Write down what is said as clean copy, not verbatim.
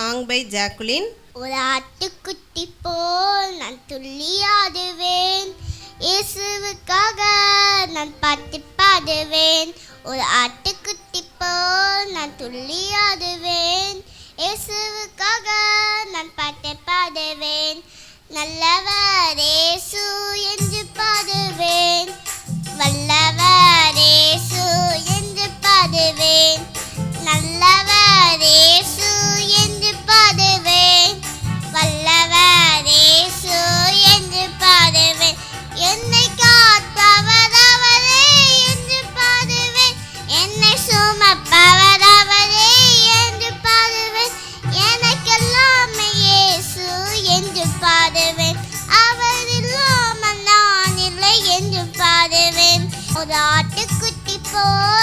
song by Jacqueline. ஒரு ஆட்டுக்குட்டி போல் நான் துள்ளி ஆடுவேன், இயேசுவுக்காக நான் பாட்டு பாடுவேன். ஒரு ஆட்டுக்குட்டி போல் நான் துள்ளி ஆடுவேன், இயேசுவுக்காக நான் பாட்டு பாடுவேன். நல்லவர் இயேசு என்று பாடுவேன், வல்லவர் இயேசு என்று பாடுவேன். நல்லவர் இயேசு என்று பாடுவேன், வல்லவர் இயேசு என்று பாடுவேன். என்னை காப்பவர் அவரே என்று பாடுவேன், என்னை சுமப்பவர் அவரே என்று பாடுவேன். எனக்கெல்லாமே இயேசு என்று பாடுவேன், அவர் இல்லாமல் நான் இல்லை என்று பாடுவேன். ஒரு ஆட்டுக்குட்டி போல்